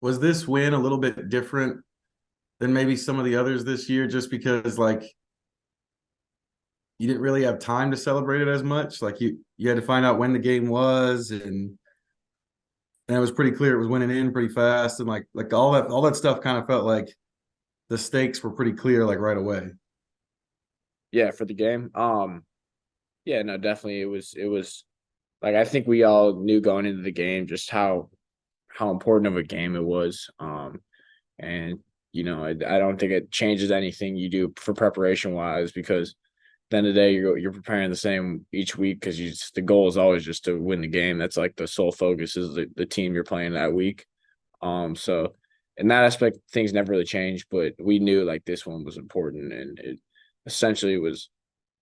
was this win a little bit different than maybe some of the others this year, just because like you didn't really have time to celebrate it as much? Like you had to find out when the game was, and it was pretty clear it was winning in pretty fast, and like all that stuff kind of felt like the stakes were pretty clear like right away. Yeah, for the game. Yeah, no, definitely it was like I think we all knew going into the game just how important of a game it was. And I don't think it changes anything you do for preparation wise, because at the end of the day you're preparing the same each week, because the goal is always just to win the game. That's like the sole focus is the team you're playing that week. So in that aspect, things never really changed, but we knew like this one was important, and it essentially was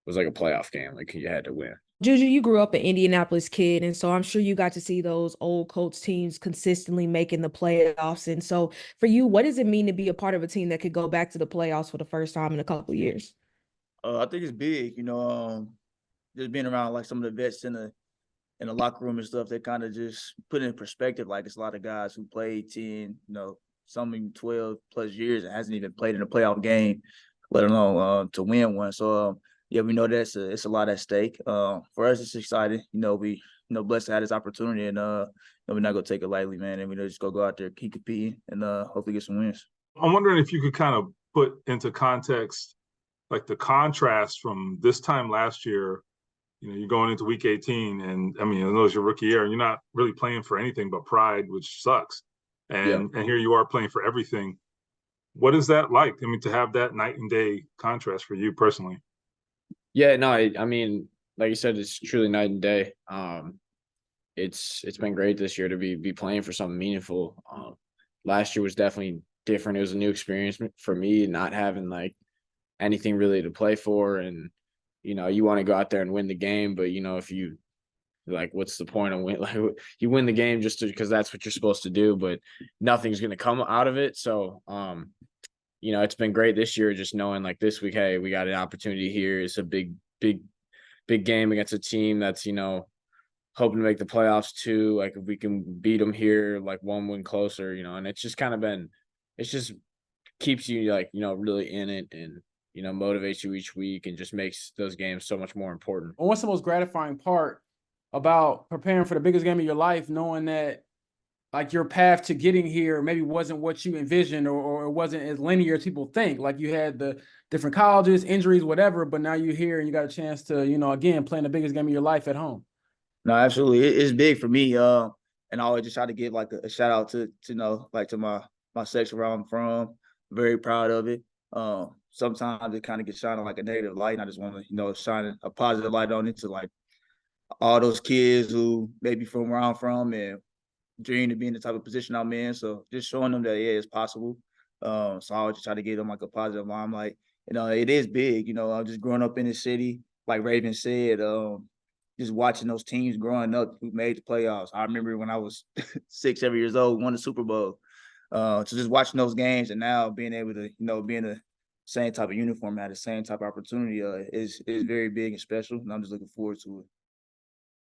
like a playoff game. Like you had to win. JuJu, you grew up an Indianapolis kid, and so I'm sure you got to see those old Colts teams consistently making the playoffs. And so, for you, what does it mean to be a part of a team that could go back to the playoffs for the first time in a couple of years? I think it's big, just being around like some of the vets in the locker room and stuff. They kind of just put it in perspective. Like it's a lot of guys who played 10, some even 12 plus years and hasn't even played in a playoff game, let alone to win one. So yeah, we know it's a lot at stake. For us, it's exciting. We blessed to have this opportunity, and we're not gonna take it lightly, man. And we just go out there, keep competing, and hopefully get some wins. I'm wondering if you could kind of put into context like the contrast from this time last year. You're going into week 18, and I mean, I know it's your rookie year, and you're not really playing for anything but pride, which sucks. Yeah. And here you are playing for everything. What is that like? I mean, to have that night and day contrast for you personally. Yeah, no, I mean, like you said, it's truly night and day. It's been great this year to be playing for something meaningful. Last year was definitely different. It was a new experience for me, not having like anything really to play for, and you want to go out there and win the game, but if you like, what's the point of win? Like you win the game just because that's what you're supposed to do, but nothing's going to come out of it. So, it's been great this year, just knowing like this week, hey, we got an opportunity here. It's a big game against a team that's, hoping to make the playoffs too. Like if we can beat them here, like one win closer, and it's just kind of been, it's just keeps you like, really in it, and, motivates you each week, and just makes those games so much more important. What's the most gratifying part about preparing for the biggest game of your life, knowing that like your path to getting here maybe wasn't what you envisioned, or it wasn't as linear as people think? Like you had the different colleges, injuries, whatever, but now you're here and you got a chance to, again, playing the biggest game of your life at home. No, absolutely, it's big for me. And I always just try to give like a shout out to like to my section where I'm from. Very proud of it. Sometimes it kind of gets shining like a negative light, and I just want to shine a positive light on it to like all those kids who maybe from where I'm from and dream to be in the type of position I'm in. So just showing them that it's possible. So I always just try to give them like a positive limelight. It is big. I'm just growing up in the city, like Raven said. Just watching those teams growing up who made the playoffs. I remember when I was 6, 7 years old, won the Super Bowl. So just watching those games, and now being able to, be in the same type of uniform, have the same type of opportunity is very big and special. And I'm just looking forward to it.